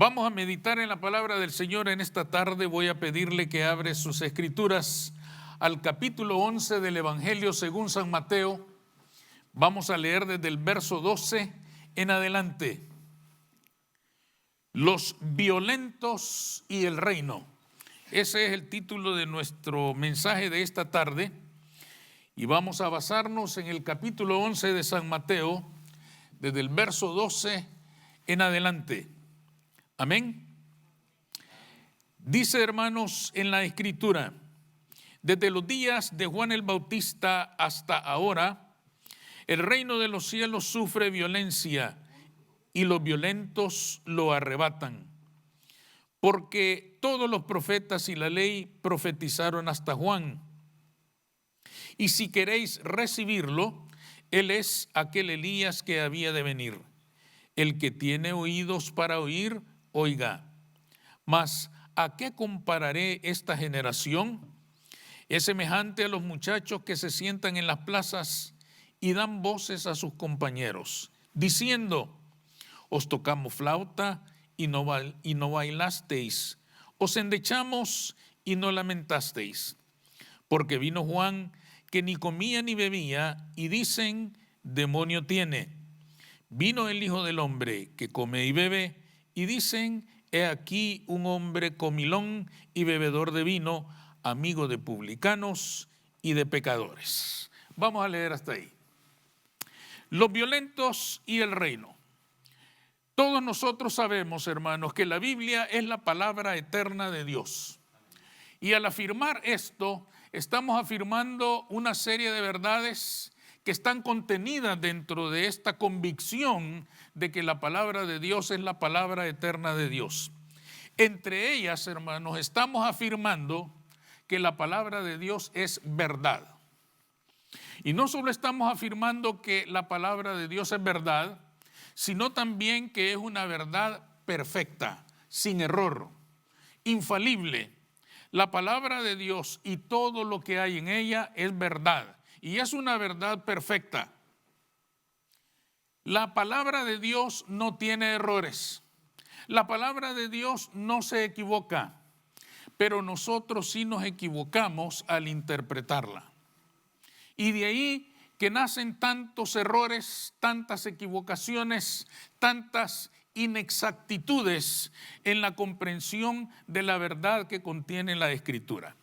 Vamos a meditar en la palabra del Señor en esta tarde. Voy a pedirle que abre sus escrituras al capítulo 11 del Evangelio según San Mateo. Vamos a leer desde el verso 12 en adelante. Los violentos y el reino. Ese es el título de nuestro mensaje de esta tarde. Y vamos a basarnos en el capítulo 11 de San Mateo, desde el verso 12 en adelante. Amén. Dice, hermanos, en la Escritura: desde los días de Juan el Bautista hasta ahora, el reino de los cielos sufre violencia y los violentos lo arrebatan. Porque todos los profetas y la ley profetizaron hasta Juan. Y si queréis recibirlo, él es aquel Elías que había de venir. El que tiene oídos para oír, oiga. Mas, ¿a qué compararé esta generación? Es semejante a los muchachos que se sientan en las plazas y dan voces a sus compañeros, diciendo: os tocamos flauta y no bailasteis, os endechamos y no lamentasteis. Porque vino Juan, que ni comía ni bebía, y dicen: demonio tiene. Vino el Hijo del Hombre, que come y bebe, y dicen: he aquí un hombre comilón y bebedor de vino, amigo de publicanos y de pecadores. Vamos a leer hasta ahí. Los violentos y el reino. Todos nosotros sabemos, hermanos, que la Biblia es la palabra eterna de Dios. Y al afirmar esto, estamos afirmando una serie de verdades que están contenidas dentro de esta convicción de que la palabra de Dios es la palabra eterna de Dios. Entre ellas, hermanos, estamos afirmando que la palabra de Dios es verdad. Y no solo estamos afirmando que la palabra de Dios es verdad, sino también que es una verdad perfecta, sin error, infalible. La palabra de Dios y todo lo que hay en ella es verdad, y es una verdad perfecta. La palabra de Dios no tiene errores. La palabra de Dios no se equivoca, pero nosotros sí nos equivocamos al interpretarla. Y de ahí que nacen tantos errores, tantas equivocaciones, tantas inexactitudes en la comprensión de la verdad que contiene la Escritura.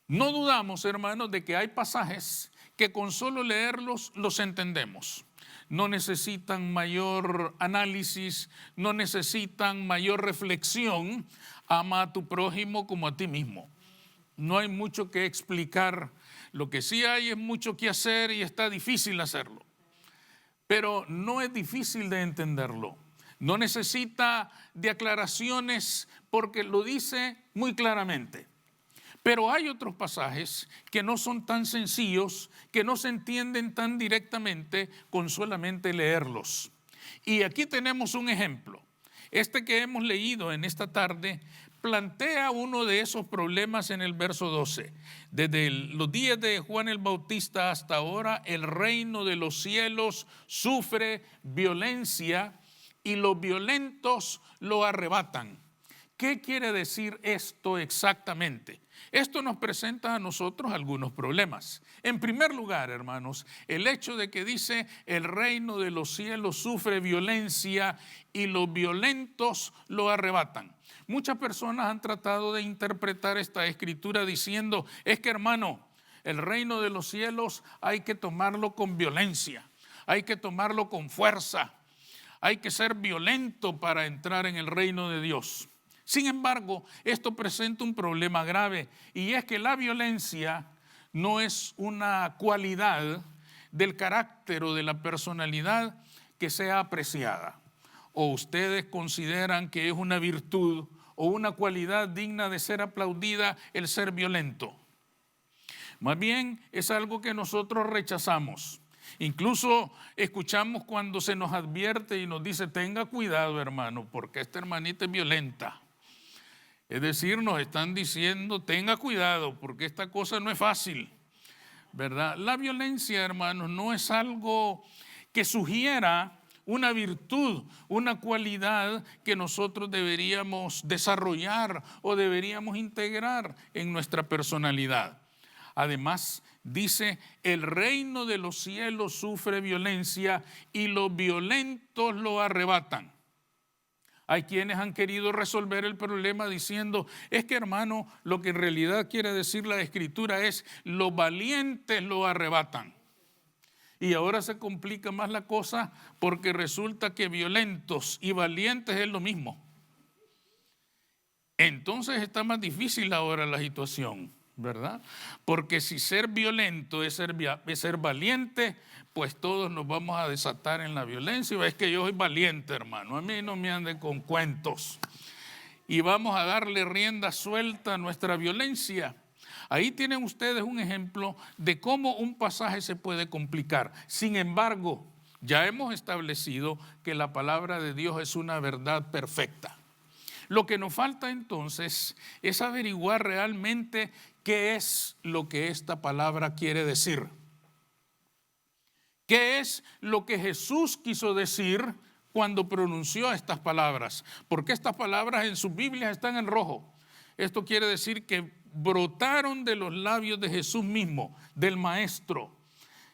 No dudamos, hermanos, de que hay pasajes que con solo leerlos los entendemos. No necesitan mayor análisis, no necesitan mayor reflexión. Ama a tu prójimo como a ti mismo. No hay mucho que explicar. Lo que sí hay es mucho que hacer y está difícil hacerlo. Pero no es difícil de entenderlo. No necesita de aclaraciones porque lo dice muy claramente. Pero hay otros pasajes que no son tan sencillos, que no se entienden tan directamente con solamente leerlos. Y aquí tenemos un ejemplo. Este que hemos leído en esta tarde plantea uno de esos problemas en el verso 12. Desde los días de Juan el Bautista hasta ahora, el reino de los cielos sufre violencia y los violentos lo arrebatan. ¿Qué quiere decir esto exactamente? Esto nos presenta a nosotros algunos problemas. En primer lugar, hermanos, el hecho de que dice el reino de los cielos sufre violencia y los violentos lo arrebatan. Muchas personas han tratado de interpretar esta escritura diciendo: es que, hermano, el reino de los cielos hay que tomarlo con violencia, hay que tomarlo con fuerza, hay que ser violento para entrar en el reino de Dios. Sin embargo, esto presenta un problema grave, y es que la violencia no es una cualidad del carácter o de la personalidad que sea apreciada. ¿O ustedes consideran que es una virtud o una cualidad digna de ser aplaudida el ser violento? Más bien es algo que nosotros rechazamos. Incluso escuchamos cuando se nos advierte y nos dice: tenga cuidado, hermano, porque esta hermanita es violenta. Es decir, nos están diciendo: tenga cuidado porque esta cosa no es fácil, ¿verdad? La violencia, hermanos, no es algo que sugiera una virtud, una cualidad que nosotros deberíamos desarrollar o deberíamos integrar en nuestra personalidad. Además, dice, el reino de los cielos sufre violencia y los violentos lo arrebatan. Hay quienes han querido resolver el problema diciendo, es que hermano, lo que en realidad quiere decir la Escritura es, los valientes lo arrebatan. Y ahora se complica más la cosa porque resulta que violentos y valientes es lo mismo. Entonces está más difícil ahora la situación, ¿verdad? Porque si ser violento es ser valiente, pues todos nos vamos a desatar en la violencia. Es que yo soy valiente, hermano, a mí no me anden con cuentos. Y vamos a darle rienda suelta a nuestra violencia. Ahí tienen ustedes un ejemplo de cómo un pasaje se puede complicar. Sin embargo, ya hemos establecido que la palabra de Dios es una verdad perfecta. Lo que nos falta entonces es averiguar realmente qué es lo que esta palabra quiere decir. ¿Qué es lo que Jesús quiso decir cuando pronunció estas palabras? Porque estas palabras en sus Biblias están en rojo. Esto quiere decir que brotaron de los labios de Jesús mismo, del Maestro.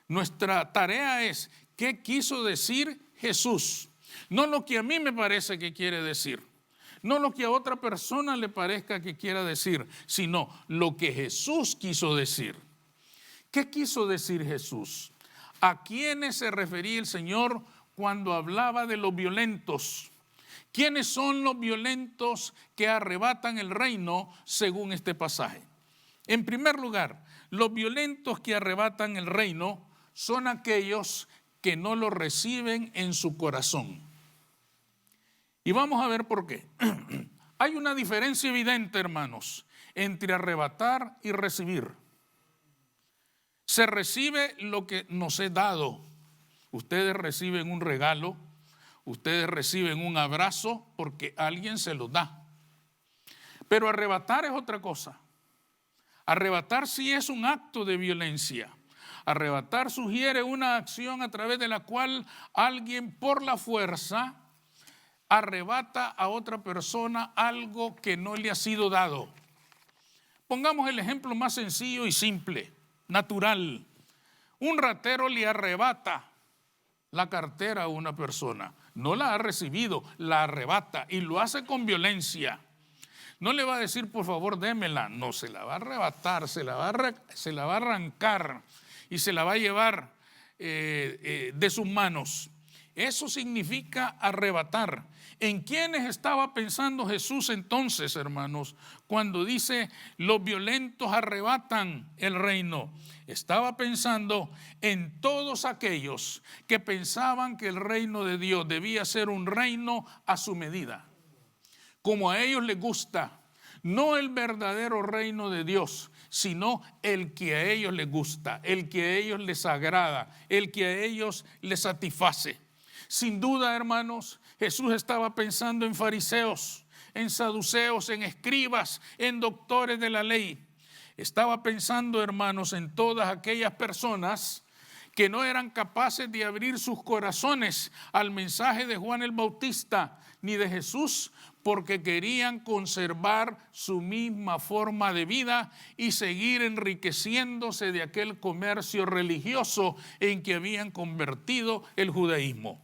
Nuestra tarea es, ¿qué quiso decir Jesús? No lo que a mí me parece que quiere decir. No lo que a otra persona le parezca que quiera decir, sino lo que Jesús quiso decir. ¿Qué quiso decir Jesús? ¿A quiénes se refería el Señor cuando hablaba de los violentos? ¿Quiénes son los violentos que arrebatan el reino según este pasaje? En primer lugar, los violentos que arrebatan el reino son aquellos que no lo reciben en su corazón. Y vamos a ver por qué. Hay una diferencia evidente, hermanos, entre arrebatar y recibir. Se recibe lo que nos es dado. Ustedes reciben un regalo, ustedes reciben un abrazo porque alguien se los da. Pero arrebatar es otra cosa. Arrebatar sí es un acto de violencia. Arrebatar sugiere una acción a través de la cual alguien por la fuerza arrebata a otra persona algo que no le ha sido dado. Pongamos el ejemplo más sencillo y simple, natural. Un ratero le arrebata la cartera a una persona. No la ha recibido, la arrebata y lo hace con violencia. No le va a decir, por favor, démela. No, se la va a arrebatar, se la va a arrancar y se la va a llevar de sus manos. Eso significa arrebatar. ¿En quiénes estaba pensando Jesús entonces, hermanos, cuando dice los violentos arrebatan el reino? Estaba pensando en todos aquellos que pensaban que el reino de Dios debía ser un reino a su medida, como a ellos les gusta, no el verdadero reino de Dios, sino el que a ellos les gusta, el que a ellos les agrada, el que a ellos les satisface. Sin duda, hermanos, Jesús estaba pensando en fariseos, en saduceos, en escribas, en doctores de la ley. Estaba pensando, hermanos, en todas aquellas personas que no eran capaces de abrir sus corazones al mensaje de Juan el Bautista ni de Jesús, porque querían conservar su misma forma de vida y seguir enriqueciéndose de aquel comercio religioso en que habían convertido el judaísmo.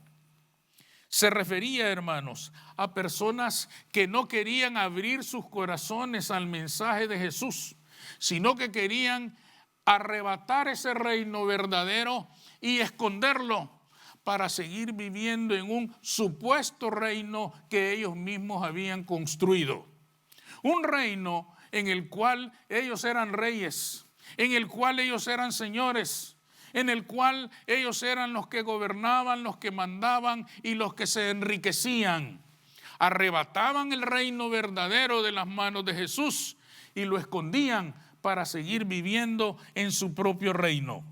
Se refería, hermanos, a personas que no querían abrir sus corazones al mensaje de Jesús, sino que querían arrebatar ese reino verdadero y esconderlo para seguir viviendo en un supuesto reino que ellos mismos habían construido. Un reino en el cual ellos eran reyes, en el cual ellos eran señores, en el cual ellos eran los que gobernaban, los que mandaban y los que se enriquecían. Arrebataban el reino verdadero de las manos de Jesús y lo escondían para seguir viviendo en su propio reino.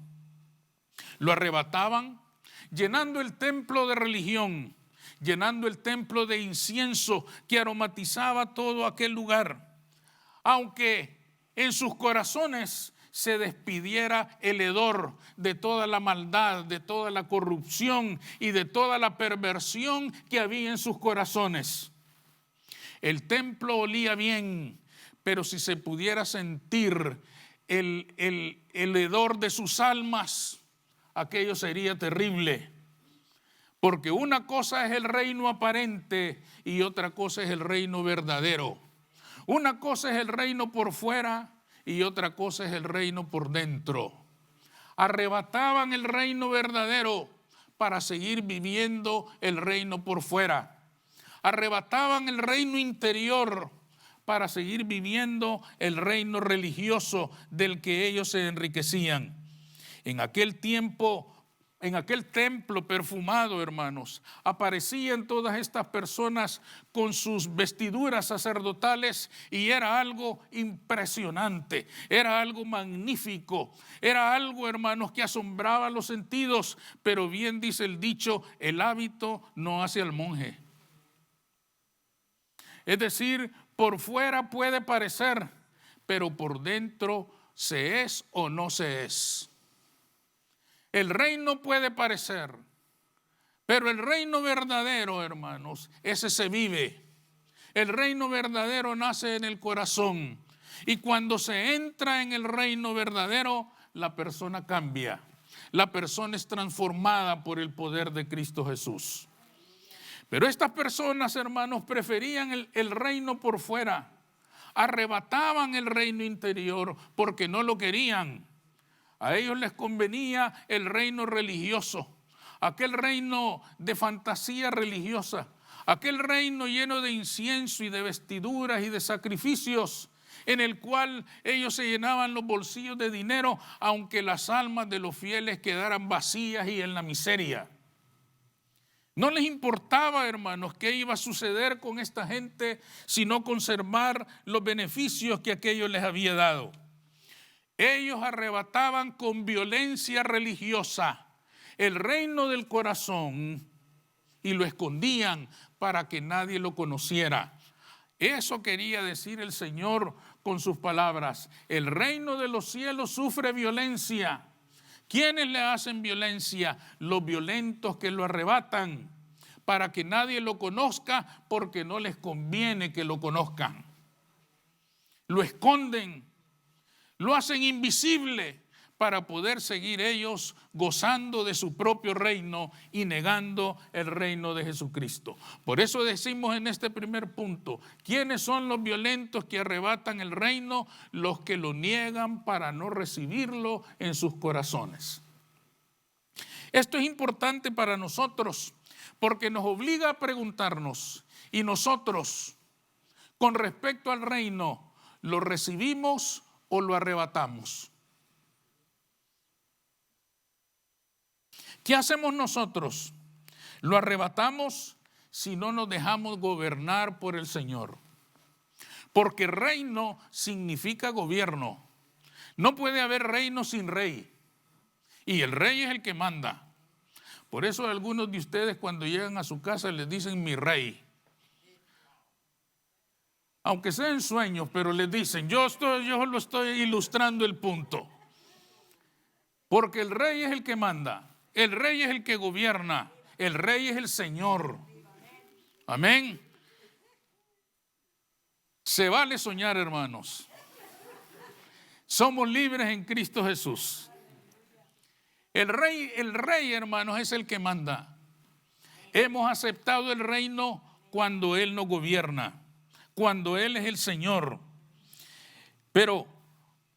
Lo arrebataban llenando el templo de religión, llenando el templo de incienso que aromatizaba todo aquel lugar, aunque en sus corazones se despidiera el hedor de toda la maldad, de toda la corrupción y de toda la perversión que había en sus corazones. El templo olía bien, pero si se pudiera sentir el hedor de sus almas, aquello sería terrible. Porque una cosa es el reino aparente y otra cosa es el reino verdadero. Una cosa es el reino por fuera y otra cosa es el reino por dentro. Arrebataban el reino verdadero para seguir viviendo el reino por fuera. Arrebataban el reino interior para seguir viviendo el reino religioso del que ellos se enriquecían. En aquel tiempo, en aquel templo perfumado, hermanos, aparecían todas estas personas con sus vestiduras sacerdotales y era algo impresionante, era algo magnífico, era algo, hermanos, que asombraba los sentidos, pero bien dice el dicho, el hábito no hace al monje. Es decir, por fuera puede parecer, pero por dentro se es o no se es. El reino puede parecer, pero el reino verdadero, hermanos, ese se vive. El reino verdadero nace en el corazón. Y cuando se entra en el reino verdadero, la persona cambia. La persona es transformada por el poder de Cristo Jesús. Pero estas personas, hermanos, preferían el reino por fuera. Arrebataban el reino interior porque no lo querían. A ellos les convenía el reino religioso, aquel reino de fantasía religiosa, aquel reino lleno de incienso y de vestiduras y de sacrificios, en el cual ellos se llenaban los bolsillos de dinero, aunque las almas de los fieles quedaran vacías y en la miseria. No les importaba, hermanos, qué iba a suceder con esta gente, sino conservar los beneficios que aquello les había dado. Ellos arrebataban con violencia religiosa el reino del corazón y lo escondían para que nadie lo conociera. Eso quería decir el Señor con sus palabras. El reino de los cielos sufre violencia. ¿Quiénes le hacen violencia? Los violentos que lo arrebatan para que nadie lo conozca porque no les conviene que lo conozcan. Lo esconden. Lo hacen invisible para poder seguir ellos gozando de su propio reino y negando el reino de Jesucristo. Por eso decimos en este primer punto, ¿quiénes son los violentos que arrebatan el reino? Los que lo niegan para no recibirlo en sus corazones. Esto es importante para nosotros porque nos obliga a preguntarnos, ¿y nosotros con respecto al reino lo recibimos o lo arrebatamos? ¿Qué hacemos nosotros? Lo arrebatamos si no nos dejamos gobernar por el Señor. Porque reino significa gobierno. No puede haber reino sin rey. Y el rey es el que manda. Por eso algunos de ustedes cuando llegan a su casa les dicen mi rey. Aunque sea en sueños, pero les dicen, yo lo estoy ilustrando el punto. Porque el rey es el que manda, el rey es el que gobierna, el rey es el Señor. Amén. Se vale soñar, hermanos. Somos libres en Cristo Jesús. El rey, hermanos, es el que manda. Hemos aceptado el reino cuando Él nos gobierna, cuando Él es el Señor. Pero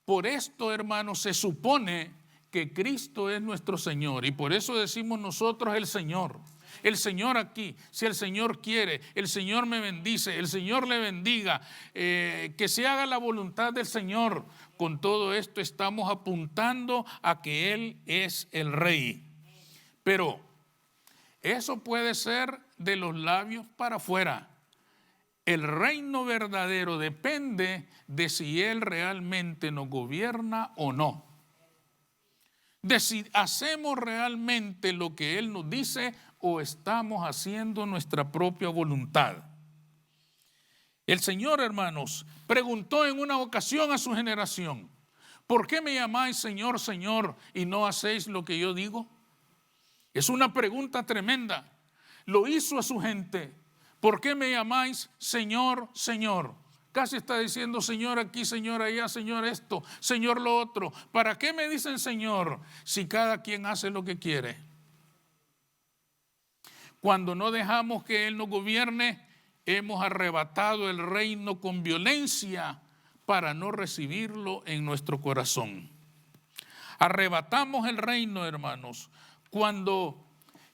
por esto, hermanos, se supone que Cristo es nuestro Señor. Y por eso decimos nosotros el Señor. El Señor aquí, si el Señor quiere, el Señor me bendice, el Señor le bendiga, que se haga la voluntad del Señor. Con todo esto estamos apuntando a que Él es el Rey. Pero eso puede ser de los labios para afuera. El reino verdadero depende de si Él realmente nos gobierna o no. De si hacemos realmente lo que Él nos dice o estamos haciendo nuestra propia voluntad. El Señor, hermanos, preguntó en una ocasión a su generación, ¿Por qué me llamáis Señor, Señor, y no hacéis lo que yo digo? Es una pregunta tremenda. Lo hizo a su gente. ¿Por qué me llamáis Señor, Señor? Casi está diciendo Señor aquí, Señor allá, Señor esto, Señor lo otro. ¿Para qué me dicen Señor si cada quien hace lo que quiere? Cuando no dejamos que Él nos gobierne, hemos arrebatado el reino con violencia para no recibirlo en nuestro corazón. Arrebatamos el reino, hermanos, cuando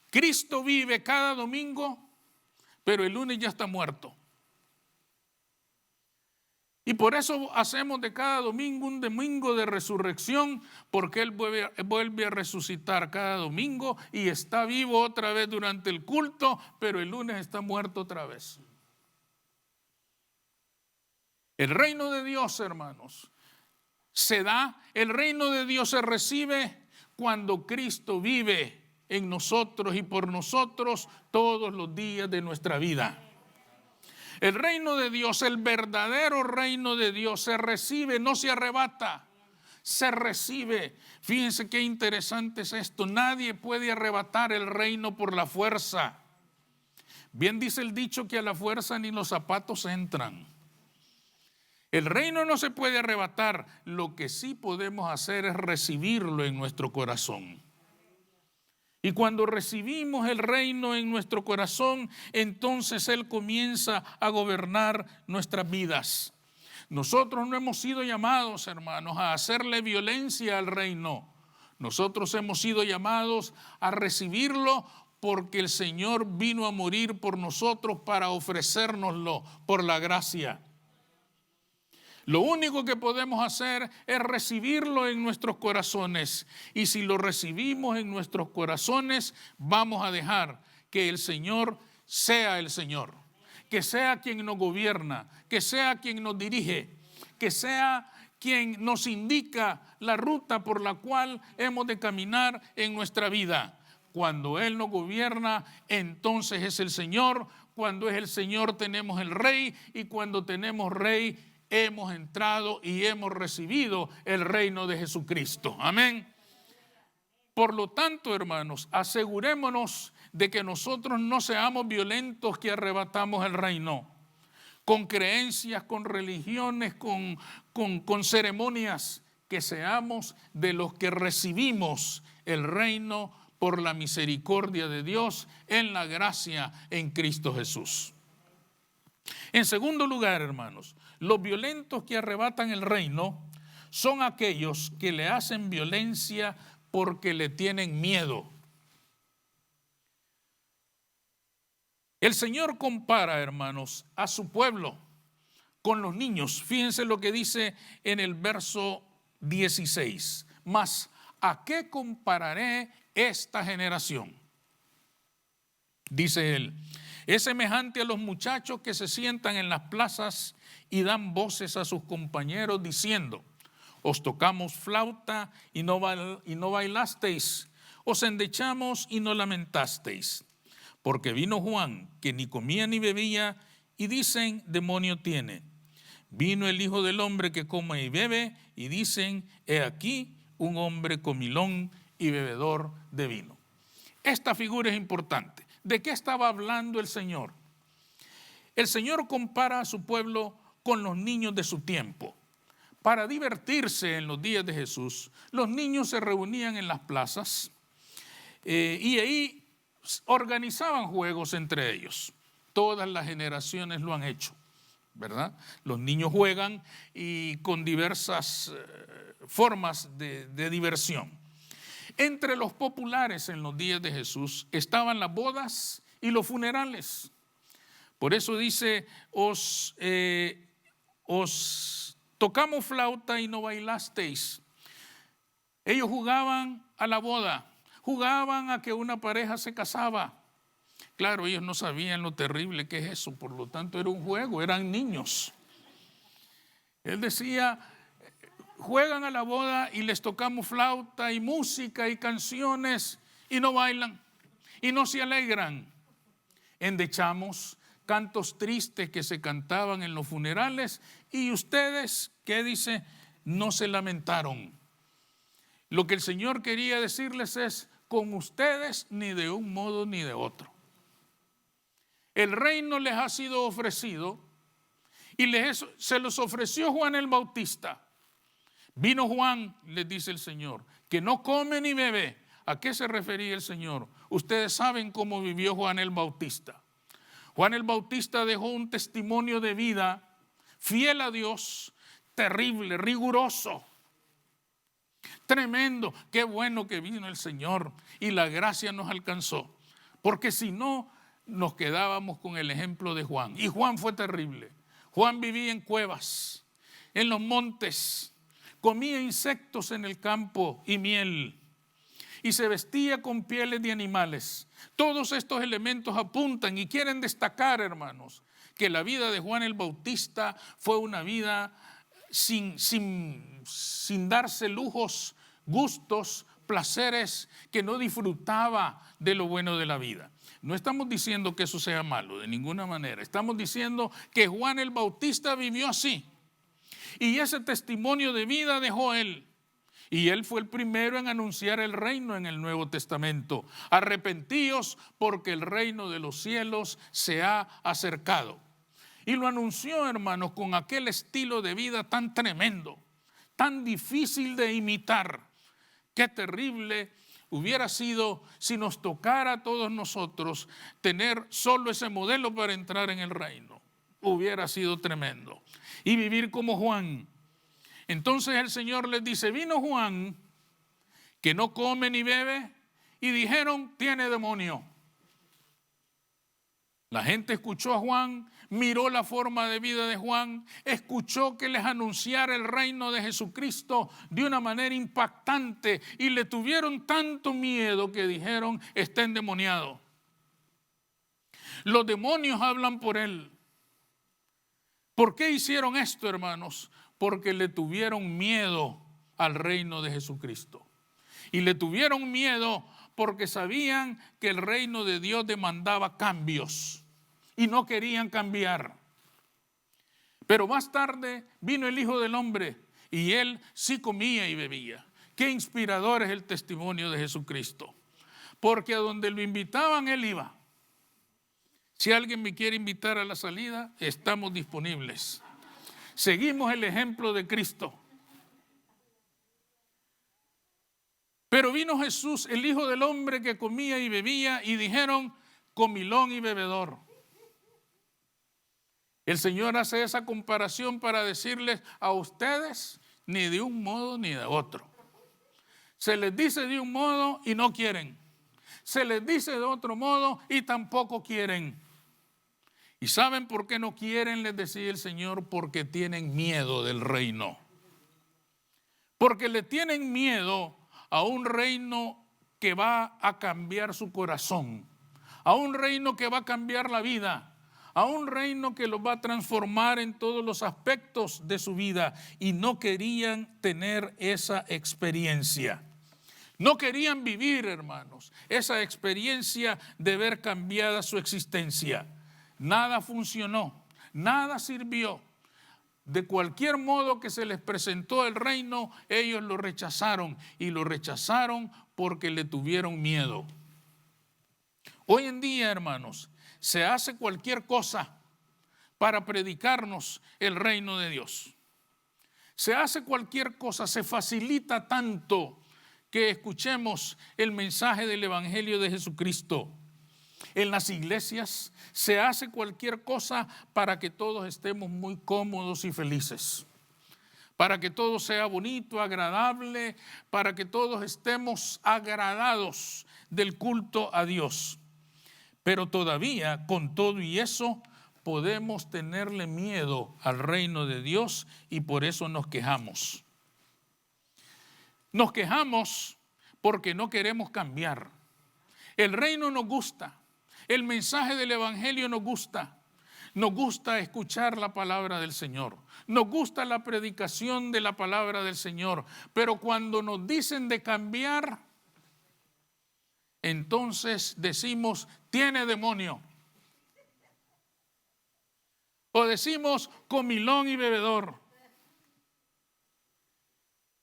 Cristo vive cada domingo, pero el lunes ya está muerto. Y por eso hacemos de cada domingo un domingo de resurrección, porque Él vuelve a resucitar cada domingo y está vivo otra vez durante el culto, pero el lunes está muerto otra vez. El reino de Dios, hermanos, se da, el reino de Dios se recibe cuando Cristo vive en nosotros y por nosotros todos los días de nuestra vida. El reino de Dios, el verdadero reino de Dios se recibe, no se arrebata, se recibe. Fíjense qué interesante es esto. Nadie puede arrebatar el reino por la fuerza. Bien dice el dicho que a la fuerza ni los zapatos entran. El reino no se puede arrebatar. Lo que sí podemos hacer es recibirlo en nuestro corazón. Y cuando recibimos el reino en nuestro corazón, entonces Él comienza a gobernar nuestras vidas. Nosotros no hemos sido llamados, hermanos, a hacerle violencia al reino. Nosotros hemos sido llamados a recibirlo porque el Señor vino a morir por nosotros para ofrecérnoslo por la gracia. Lo único que podemos hacer es recibirlo en nuestros corazones. Y si lo recibimos en nuestros corazones, vamos a dejar que el Señor sea el Señor. Que sea quien nos gobierna, que sea quien nos dirige, que sea quien nos indica la ruta por la cual hemos de caminar en nuestra vida. Cuando Él nos gobierna, entonces es el Señor. Cuando es el Señor tenemos el Rey, y cuando tenemos Rey, hemos entrado y hemos recibido el reino de Jesucristo. Amén. Por lo tanto, hermanos, asegurémonos de que nosotros no seamos violentos que arrebatamos el reino, con creencias, con religiones, con ceremonias, que seamos de los que recibimos el reino por la misericordia de Dios en la gracia en Cristo Jesús. En segundo lugar, hermanos, los violentos que arrebatan el reino son aquellos que le hacen violencia porque le tienen miedo. El Señor compara, hermanos, a su pueblo con los niños. Fíjense lo que dice en el verso 16. Mas, ¿a qué compararé esta generación? Dice él. Es semejante a los muchachos que se sientan en las plazas y dan voces a sus compañeros diciendo: os tocamos flauta y no bailasteis, os endechamos y no lamentasteis. Porque vino Juan, que ni comía ni bebía, y dicen: demonio tiene. Vino el Hijo del Hombre, que come y bebe, y dicen: he aquí un hombre comilón y bebedor de vino. Esta figura es importante. ¿De qué estaba hablando el Señor? El Señor compara a su pueblo con los niños de su tiempo. Para divertirse en los días de Jesús, los niños se reunían en las plazas y ahí organizaban juegos entre ellos. Todas las generaciones lo han hecho, ¿verdad? Los niños juegan y con diversas formas de diversión. Entre los populares en los días de Jesús estaban las bodas y los funerales. Por eso dice: os tocamos flauta y no bailasteis. Ellos jugaban a la boda, jugaban a que una pareja se casaba. Claro, ellos no sabían lo terrible que es eso, por lo tanto era un juego, eran niños. Él decía: juegan a la boda y les tocamos flauta y música y canciones y no bailan y no se alegran. Endechamos, cantos tristes que se cantaban en los funerales, y ustedes, ¿qué dice? no se lamentaron. Lo que el Señor quería decirles es: con ustedes ni de un modo ni de otro. El reino les ha sido ofrecido y se los ofreció Juan el Bautista. Vino Juan, les dice el Señor, que no come ni bebe. ¿A qué se refería el Señor? Ustedes saben cómo vivió Juan el Bautista. Juan el Bautista dejó un testimonio de vida fiel a Dios, terrible, riguroso, tremendo. Qué bueno que vino el Señor y la gracia nos alcanzó, porque si no, nos quedábamos con el ejemplo de Juan. Y Juan fue terrible. Juan vivía en cuevas, en los montes, comía insectos en el campo y miel, y se vestía con pieles de animales. Todos estos elementos apuntan y quieren destacar, hermanos, que la vida de Juan el Bautista fue una vida sin darse lujos, gustos, placeres, que no disfrutaba de lo bueno de la vida. No estamos diciendo que eso sea malo, de ninguna manera. Estamos diciendo que Juan el Bautista vivió así. Y ese testimonio de vida dejó él. Y él fue el primero en anunciar el reino en el Nuevo Testamento. Arrepentíos porque el reino de los cielos se ha acercado. Y lo anunció, hermanos, con aquel estilo de vida tan tremendo, tan difícil de imitar. Qué terrible hubiera sido si nos tocara a todos nosotros tener solo ese modelo para entrar en el reino. Hubiera sido tremendo. Y vivir como Juan. Entonces el Señor les dice: vino Juan, que no come ni bebe, y dijeron: tiene demonio. La gente escuchó a Juan, miró la forma de vida de Juan, escuchó que les anunciara el reino de Jesucristo de una manera impactante y le tuvieron tanto miedo que dijeron: está endemoniado. Los demonios hablan por él. ¿Por qué hicieron esto, hermanos? Porque le tuvieron miedo al reino de Jesucristo. Y le tuvieron miedo porque sabían que el reino de Dios demandaba cambios y no querían cambiar. Pero más tarde vino el Hijo del Hombre y él sí comía y bebía. Qué inspirador es el testimonio de Jesucristo. Porque a donde lo invitaban, él iba. Si alguien me quiere invitar a la salida, estamos disponibles. Seguimos el ejemplo de Cristo. Pero vino Jesús, el Hijo del Hombre, que comía y bebía, y dijeron: comilón y bebedor. El Señor hace esa comparación para decirles: a ustedes ni de un modo ni de otro. Se les dice de un modo y no quieren. Se les dice de otro modo y tampoco quieren. ¿Y saben por qué no quieren? Les decía el Señor: porque tienen miedo del reino. Porque le tienen miedo a un reino que va a cambiar su corazón, a un reino que va a cambiar la vida, a un reino que los va a transformar en todos los aspectos de su vida, y no querían tener esa experiencia. No querían vivir, hermanos, esa experiencia de ver cambiada su existencia. Nada funcionó, nada sirvió. De cualquier modo que se les presentó el reino, ellos lo rechazaron, y lo rechazaron porque le tuvieron miedo. Hoy en día, hermanos, se hace cualquier cosa para predicarnos el reino de Dios. Se hace cualquier cosa, se facilita tanto que escuchemos el mensaje del Evangelio de Jesucristo. En las iglesias se hace cualquier cosa para que todos estemos muy cómodos y felices, para que todo sea bonito, agradable, para que todos estemos agradados del culto a Dios. Pero todavía, con todo y eso, podemos tenerle miedo al reino de Dios, y por eso nos quejamos. Nos quejamos porque no queremos cambiar. El reino nos gusta. El mensaje del Evangelio nos gusta. Nos gusta escuchar la palabra del Señor. Nos gusta la predicación de la palabra del Señor. Pero cuando nos dicen de cambiar, entonces decimos: tiene demonio. O decimos: comilón y bebedor.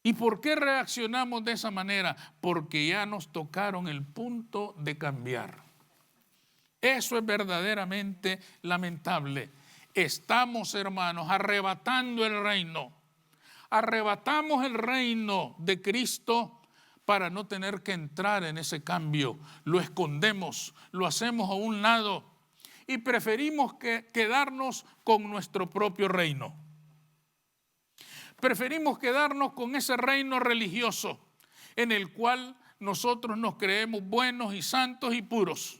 ¿Y por qué reaccionamos de esa manera? Porque ya nos tocaron el punto de cambiar. Eso es verdaderamente lamentable. Estamos, hermanos, arrebatando el reino. Arrebatamos el reino de Cristo para no tener que entrar en ese cambio. Lo escondemos, lo hacemos a un lado y preferimos quedarnos con nuestro propio reino. Preferimos quedarnos con ese reino religioso en el cual nosotros nos creemos buenos y santos y puros.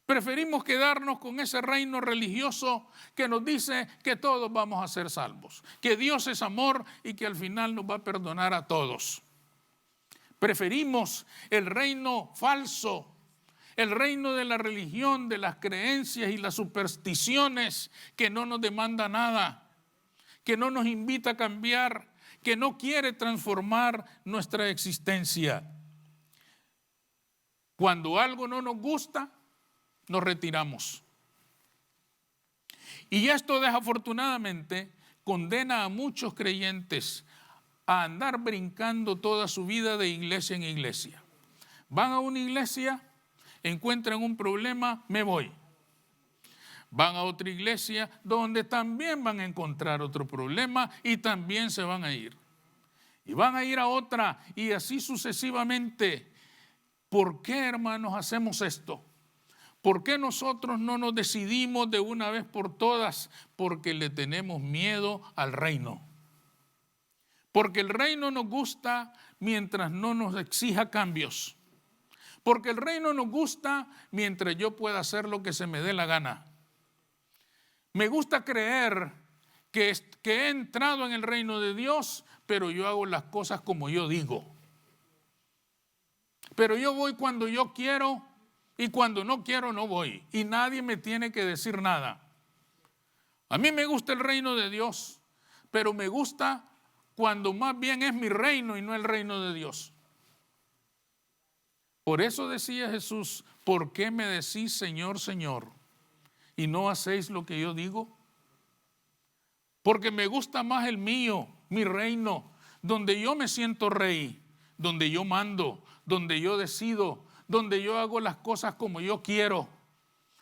Preferimos quedarnos con ese reino religioso que nos dice que todos vamos a ser salvos, que Dios es amor y que al final nos va a perdonar a todos. Preferimos el reino falso, el reino de la religión, de las creencias y las supersticiones que no nos demanda nada, que no nos invita a cambiar, que no quiere transformar nuestra existencia. Cuando algo no nos gusta, nos retiramos. Y esto desafortunadamente condena a muchos creyentes a andar brincando toda su vida de iglesia en iglesia. Van a una iglesia, encuentran un problema, me voy. Van a otra iglesia donde también van a encontrar otro problema y también se van a ir. Y van a ir a otra y así sucesivamente. ¿Por qué, hermanos, hacemos esto? ¿Por qué nosotros no nos decidimos de una vez por todas? Porque le tenemos miedo al reino. Porque el reino nos gusta mientras no nos exija cambios. Porque el reino nos gusta mientras yo pueda hacer lo que se me dé la gana. Me gusta creer que he entrado en el reino de Dios, pero yo hago las cosas como yo digo. Pero yo voy cuando yo quiero y cuando no quiero no voy. Y nadie me tiene que decir nada. A mí me gusta el reino de Dios, pero me gusta cuando más bien es mi reino y no el reino de Dios. Por eso decía Jesús, ¿por qué me decís Señor, Señor, y no hacéis lo que yo digo? Porque me gusta más el mío, mi reino, donde yo me siento rey, donde yo mando, donde yo decido, donde yo hago las cosas como yo quiero,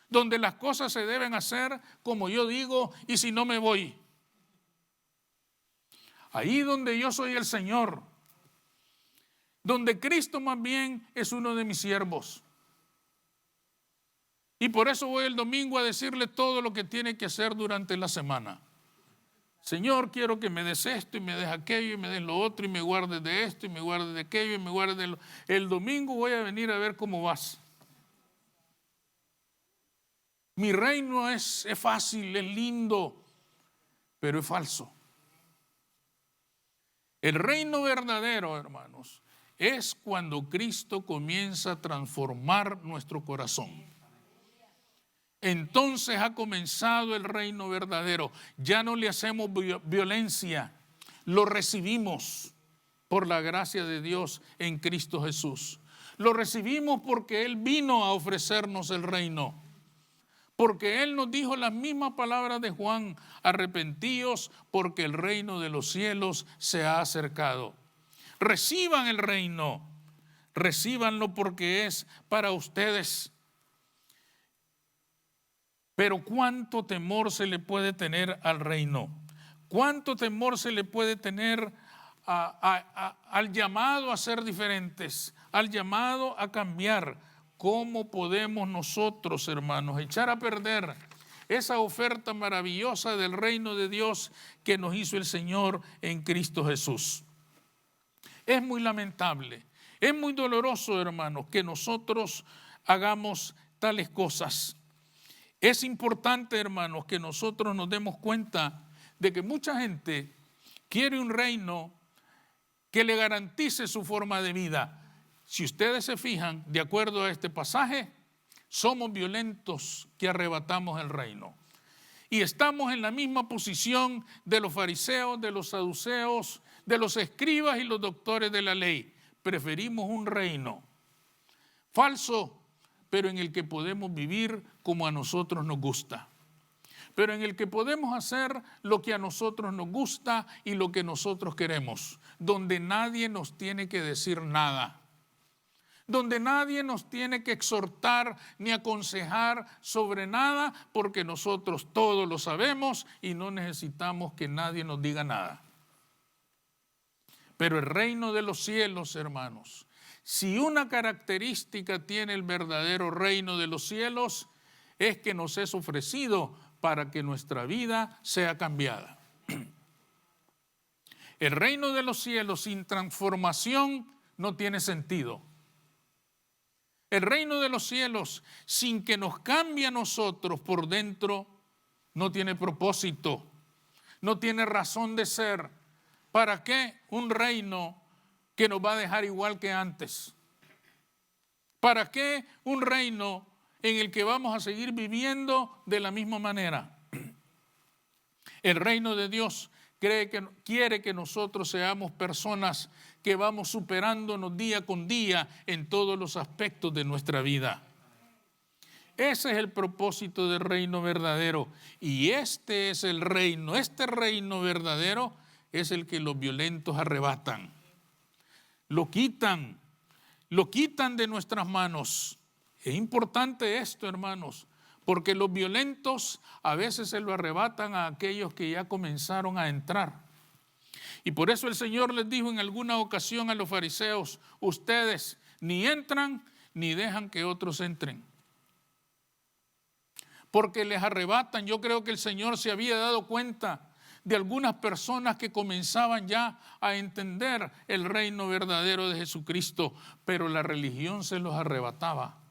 donde las cosas se deben hacer como yo digo y si no me voy. Ahí donde yo soy el Señor, donde Cristo más bien es uno de mis siervos. Y por eso voy el domingo a decirle todo lo que tiene que hacer durante la semana. Señor, quiero que me des esto y me des aquello y me des lo otro y me guardes de esto y me guardes de aquello y me guardes de lo... El domingo voy a venir a ver cómo vas. Mi reino es fácil, es lindo, pero es falso. El reino verdadero, hermanos, es cuando Cristo comienza a transformar nuestro corazón. Entonces ha comenzado el reino verdadero. Ya no le hacemos violencia, lo recibimos por la gracia de Dios en Cristo Jesús. Lo recibimos porque Él vino a ofrecernos el reino. Porque Él nos dijo las mismas palabras de Juan, arrepentíos porque el reino de los cielos se ha acercado. Reciban el reino, recíbanlo porque es para ustedes. Pero ¿cuánto temor se le puede tener al reino? ¿Cuánto temor se le puede tener al llamado a ser diferentes, al llamado a cambiar? ¿Cómo podemos nosotros, hermanos, echar a perder esa oferta maravillosa del reino de Dios que nos hizo el Señor en Cristo Jesús? Es muy lamentable, es muy doloroso, hermanos, que nosotros hagamos tales cosas. Es importante, hermanos, que nosotros nos demos cuenta de que mucha gente quiere un reino que le garantice su forma de vida. Si ustedes se fijan, de acuerdo a este pasaje, somos violentos que arrebatamos el reino. Y estamos en la misma posición de los fariseos, de los saduceos, de los escribas y los doctores de la ley. Preferimos un reino falso, pero en el que podemos vivir como a nosotros nos gusta. pero en el que podemos hacer lo que a nosotros nos gusta y lo que nosotros queremos, donde nadie nos tiene que decir nada, donde nadie nos tiene que exhortar ni aconsejar sobre nada, porque nosotros todo lo sabemos y no necesitamos que nadie nos diga nada. Pero el reino de los cielos, hermanos, si una característica tiene el verdadero reino de los cielos, es que nos es ofrecido para que nuestra vida sea cambiada. El reino de los cielos sin transformación no tiene sentido. El reino de los cielos sin que nos cambie a nosotros por dentro no tiene propósito, no tiene razón de ser. ¿Para qué un reino que nos va a dejar igual que antes? ¿Para qué un reino en el que vamos a seguir viviendo de la misma manera? El reino de Dios quiere que nosotros seamos personas que vamos superándonos día con día en todos los aspectos de nuestra vida. Ese es el propósito del reino verdadero. Y este es el reino, este reino verdadero es el que los violentos arrebatan. Lo quitan de nuestras manos. Es importante esto, hermanos, porque los violentos a veces se lo arrebatan a aquellos que ya comenzaron a entrar. Y por eso el Señor les dijo en alguna ocasión a los fariseos, ustedes ni entran ni dejan que otros entren. Porque les arrebatan. Yo creo que el Señor se había dado cuenta de algunas personas que comenzaban ya a entender el reino verdadero de Jesucristo, pero la religión se los arrebataba.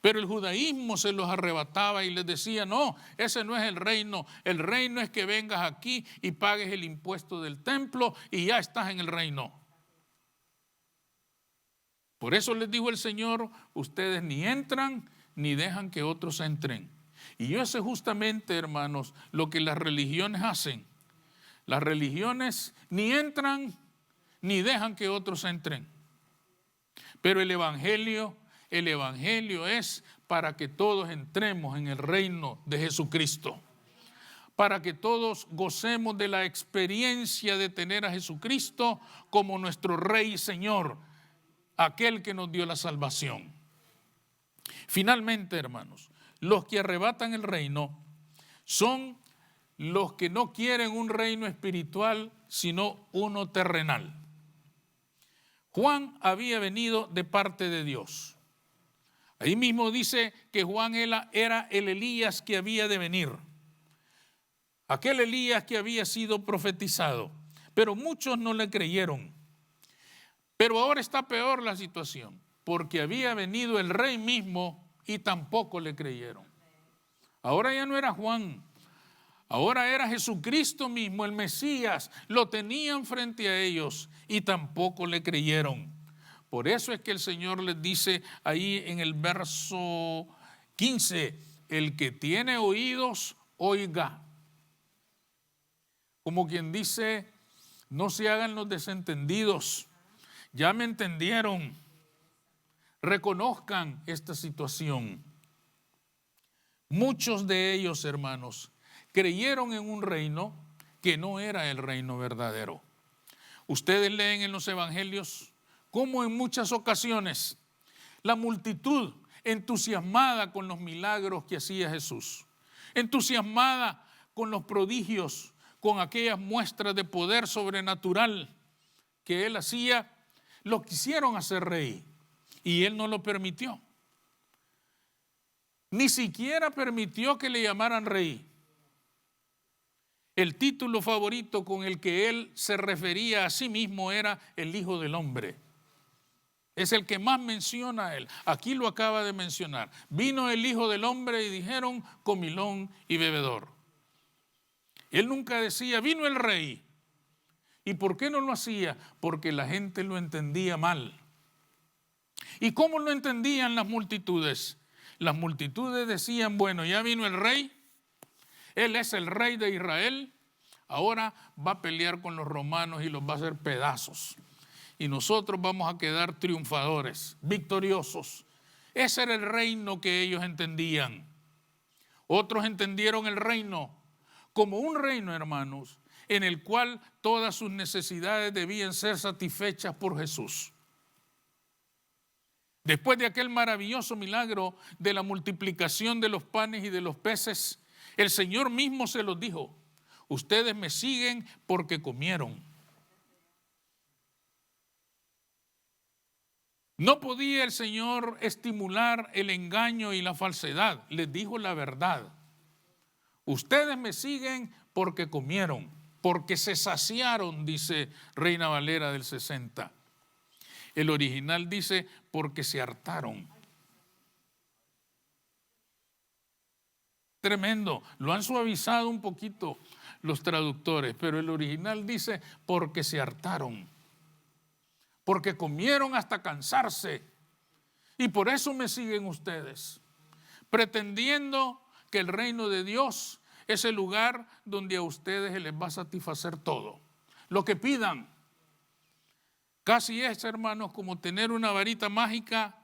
Pero el judaísmo se los arrebataba y les decía, no, ese no es el reino es que vengas aquí y pagues el impuesto del templo y ya estás en el reino. Por eso les dijo el Señor, ustedes ni entran ni dejan que otros entren. Y eso es justamente, hermanos, lo que las religiones hacen. Las religiones ni entran ni dejan que otros entren. Pero el Evangelio es para que todos entremos en el reino de Jesucristo. Para que todos gocemos de la experiencia de tener a Jesucristo como nuestro Rey y Señor, aquel que nos dio la salvación. Finalmente, hermanos, los que arrebatan el reino son los que no quieren un reino espiritual, sino uno terrenal. Juan había venido de parte de Dios. Ahí mismo dice que Juan era el Elías que había de venir. Aquel Elías que había sido profetizado. Pero muchos no le creyeron. Pero ahora está peor la situación, porque había venido el rey mismo y tampoco le creyeron. Ahora ya no era Juan. Ahora era Jesucristo mismo, el Mesías, lo tenían frente a ellos y tampoco le creyeron. Por eso es que el Señor les dice ahí en el verso 15, el que tiene oídos, oiga. Como quien dice, no se hagan los desentendidos, ya me entendieron, reconozcan esta situación. Muchos de ellos, hermanos, creyeron en un reino que no era el reino verdadero. Ustedes leen en los evangelios cómo en muchas ocasiones la multitud entusiasmada con los milagros que hacía Jesús, entusiasmada con los prodigios, con aquellas muestras de poder sobrenatural que él hacía, lo quisieron hacer rey y él no lo permitió. Ni siquiera permitió que le llamaran rey. El título favorito con el que él se refería a sí mismo era el Hijo del Hombre. Es el que más menciona a él. Aquí lo acaba de mencionar. Vino el Hijo del Hombre y dijeron comilón y bebedor. Él nunca decía, vino el rey. ¿Y por qué no lo hacía? Porque la gente lo entendía mal. ¿Y cómo lo entendían las multitudes? Las multitudes decían, bueno, ya vino el rey. Él es el rey de Israel, ahora va a pelear con los romanos y los va a hacer pedazos. Y nosotros vamos a quedar triunfadores, victoriosos. Ese era el reino que ellos entendían. Otros entendieron el reino como un reino, hermanos, en el cual todas sus necesidades debían ser satisfechas por Jesús. Después de aquel maravilloso milagro de la multiplicación de los panes y de los peces, el Señor mismo se los dijo: ustedes me siguen porque comieron. No podía el Señor estimular el engaño y la falsedad. Les dijo la verdad. Ustedes me siguen porque comieron, porque se saciaron, dice Reina Valera del 60. El original dice porque se hartaron. Tremendo. Lo han suavizado un poquito los traductores, pero el original dice porque se hartaron. Porque comieron hasta cansarse. Y por eso me siguen ustedes, pretendiendo que el reino de Dios es el lugar donde a ustedes se les va a satisfacer todo. Lo que pidan. Casi es, hermanos, como tener una varita mágica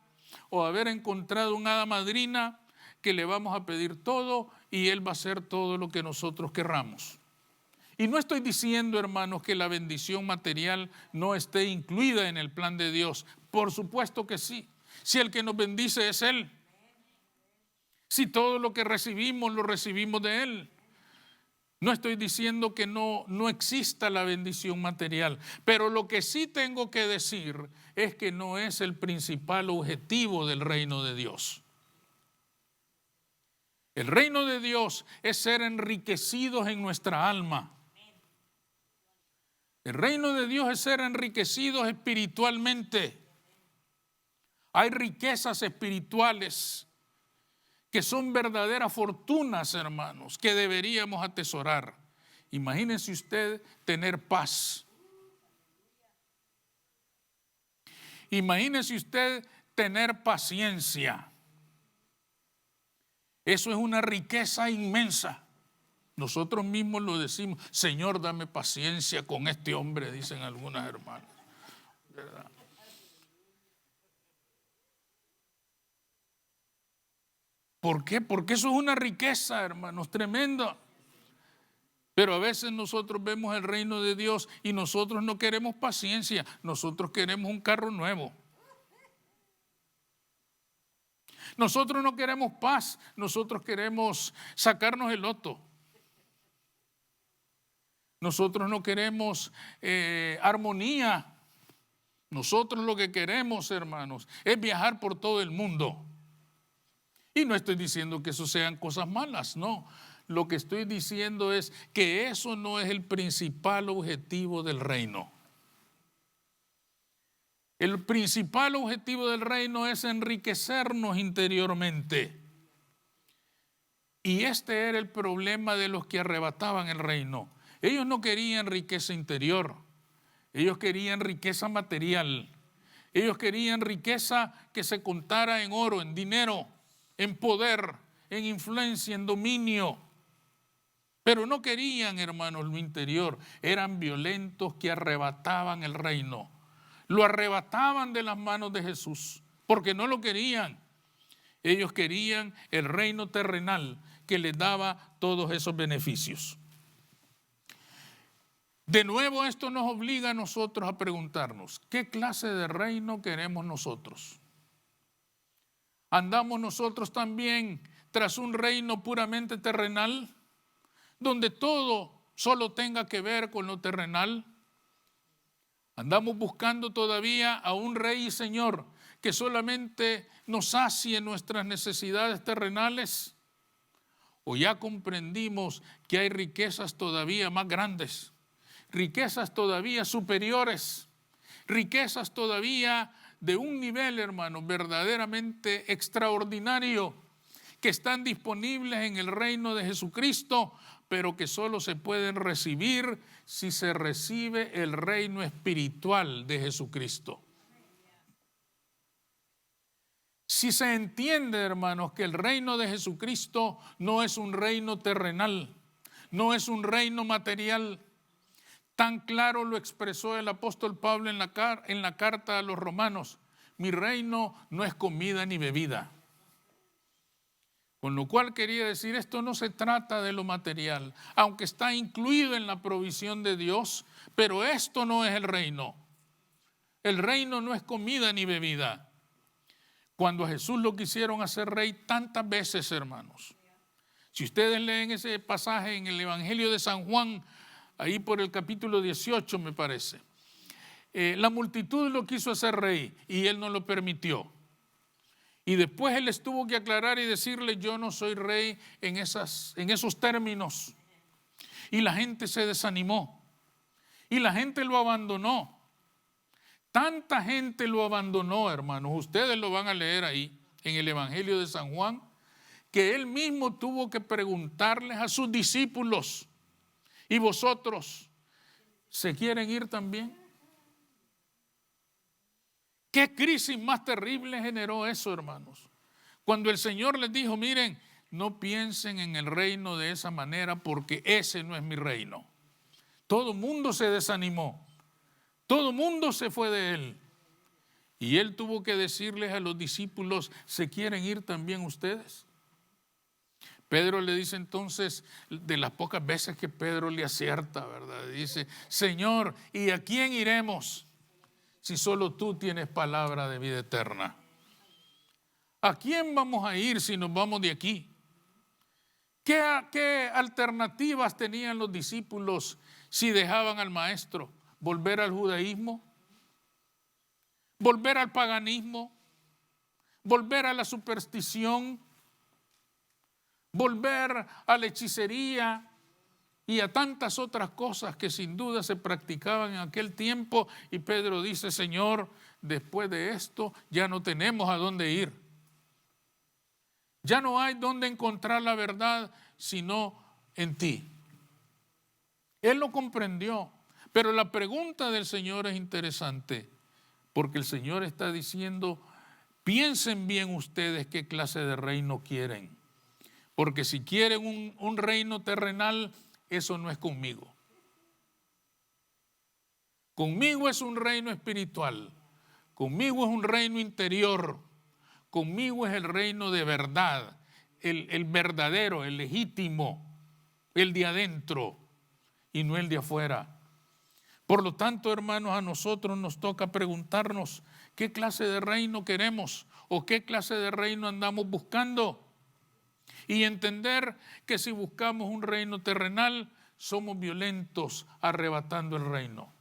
o haber encontrado un hada madrina que le vamos a pedir todo y Él va a hacer todo lo que nosotros querramos. Y no estoy diciendo, hermanos, que la bendición material no esté incluida en el plan de Dios. Por supuesto que sí. Si el que nos bendice es Él. Si todo lo que recibimos, lo recibimos de Él. No estoy diciendo que no exista la bendición material, pero lo que sí tengo que decir es que no es el principal objetivo del reino de Dios. El reino de Dios es ser enriquecidos en nuestra alma. El reino de Dios es ser enriquecidos espiritualmente. Hay riquezas espirituales que son verdaderas fortunas, hermanos, que deberíamos atesorar. Imagínense usted tener paz. Imagínense usted tener paciencia. Eso es una riqueza inmensa. Nosotros mismos lo decimos: Señor, dame paciencia con este hombre, dicen algunas hermanas. ¿Verdad? ¿Por qué? Porque eso es una riqueza, hermanos, tremenda. Pero a veces nosotros vemos el reino de Dios y nosotros no queremos paciencia, nosotros queremos un carro nuevo. Nosotros no queremos paz, nosotros queremos sacarnos el loto. Nosotros no queremos armonía. Nosotros lo que queremos, hermanos, es viajar por todo el mundo. Y no estoy diciendo que eso sean cosas malas, no. Lo que estoy diciendo es que eso no es el principal objetivo del reino. El principal objetivo del reino es enriquecernos interiormente. Y este era el problema de los que arrebataban el reino. Ellos no querían riqueza interior, ellos querían riqueza material. Ellos querían riqueza que se contara en oro, en dinero, en poder, en influencia, en dominio. Pero no querían, hermanos, lo interior. Eran violentos que arrebataban el reino. Lo arrebataban de las manos de Jesús, porque no lo querían. Ellos querían el reino terrenal que les daba todos esos beneficios. De nuevo, esto nos obliga a nosotros a preguntarnos: ¿qué clase de reino queremos nosotros? ¿Andamos nosotros también tras un reino puramente terrenal, donde todo solo tenga que ver con lo terrenal? ¿Andamos buscando todavía a un rey y señor que solamente nos sacie nuestras necesidades terrenales? ¿O ya comprendimos que hay riquezas todavía más grandes, riquezas todavía superiores, riquezas todavía de un nivel, hermanos, verdaderamente extraordinario, que están disponibles en el reino de Jesucristo, pero que solo se pueden recibir si se recibe el reino espiritual de Jesucristo? Si se entiende, hermanos, que el reino de Jesucristo no es un reino terrenal, no es un reino material. Tan claro lo expresó el apóstol Pablo en la carta a los romanos: mi reino no es comida ni bebida. Con lo cual quería decir, esto no se trata de lo material, aunque está incluido en la provisión de Dios, pero esto no es el reino. El reino no es comida ni bebida. Cuando a Jesús lo quisieron hacer rey tantas veces, hermanos. Si ustedes leen ese pasaje en el Evangelio de San Juan, ahí por el capítulo 18 me parece, la multitud lo quiso hacer rey y él no lo permitió. Y después él les tuvo que aclarar y decirle, yo no soy rey en esos términos. Y la gente se desanimó y la gente lo abandonó. Tanta gente lo abandonó, hermanos, ustedes lo van a leer ahí en el Evangelio de San Juan, que él mismo tuvo que preguntarles a sus discípulos, ¿y vosotros se quieren ir también? ¿Qué crisis más terrible generó eso, hermanos? Cuando el Señor les dijo, miren, no piensen en el reino de esa manera porque ese no es mi reino. Todo el mundo se desanimó. Todo el mundo se fue de él. Y él tuvo que decirles a los discípulos, ¿se quieren ir también ustedes? Pedro le dice entonces, de las pocas veces que Pedro le acierta, ¿verdad? Dice, Señor, ¿y a quién iremos si solo tú tienes palabra de vida eterna? ¿A quién vamos a ir si nos vamos de aquí? ¿Qué alternativas tenían los discípulos si dejaban al maestro? ¿Volver al judaísmo? ¿Volver al paganismo? ¿Volver a la superstición? ¿Volver a la hechicería y a tantas otras cosas que sin duda se practicaban en aquel tiempo? Y Pedro dice, Señor, después de esto ya no tenemos a dónde ir. Ya no hay dónde encontrar la verdad sino en ti. Él lo comprendió. Pero la pregunta del Señor es interesante, porque el Señor está diciendo, piensen bien ustedes qué clase de reino quieren, porque si quieren un reino terrenal, eso no es conmigo. Conmigo es un reino espiritual, conmigo es un reino interior, conmigo es el reino de verdad, el verdadero, el legítimo, el de adentro y no el de afuera. Por lo tanto, hermanos, a nosotros nos toca preguntarnos qué clase de reino queremos o qué clase de reino andamos buscando. Y entender que si buscamos un reino terrenal, somos violentos arrebatando el reino.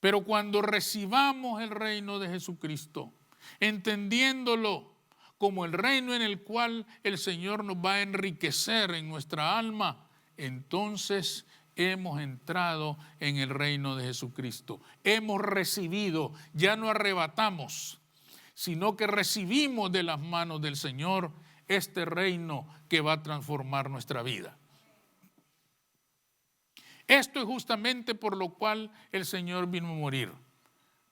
Pero cuando recibamos el reino de Jesucristo, entendiéndolo como el reino en el cual el Señor nos va a enriquecer en nuestra alma, entonces hemos entrado en el reino de Jesucristo. Hemos recibido, ya no arrebatamos, sino que recibimos de las manos del Señor este reino que va a transformar nuestra vida. Esto es justamente por lo cual el Señor vino a morir,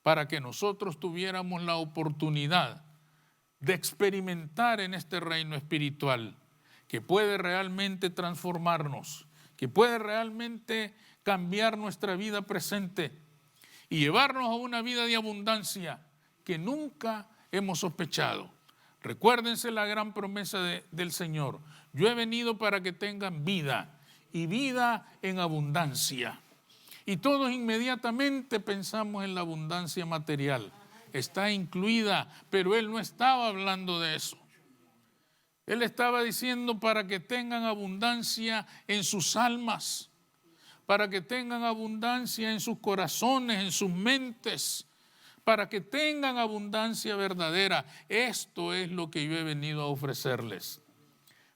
para que nosotros tuviéramos la oportunidad de experimentar en este reino espiritual que puede realmente transformarnos, que puede realmente cambiar nuestra vida presente y llevarnos a una vida de abundancia que nunca hemos sospechado. Recuérdense la gran promesa del Señor. Yo he venido para que tengan vida y vida en abundancia. Y todos inmediatamente pensamos en la abundancia material. Está incluida, pero Él no estaba hablando de eso. Él estaba diciendo para que tengan abundancia en sus almas, para que tengan abundancia en sus corazones, en sus mentes, para que tengan abundancia verdadera. Esto es lo que yo he venido a ofrecerles.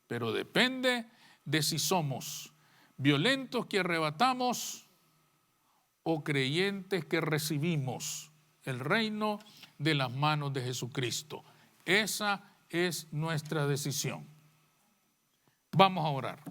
Pero depende de si somos violentos que arrebatamos o creyentes que recibimos el reino de las manos de Jesucristo. Esa es nuestra decisión. Vamos a orar.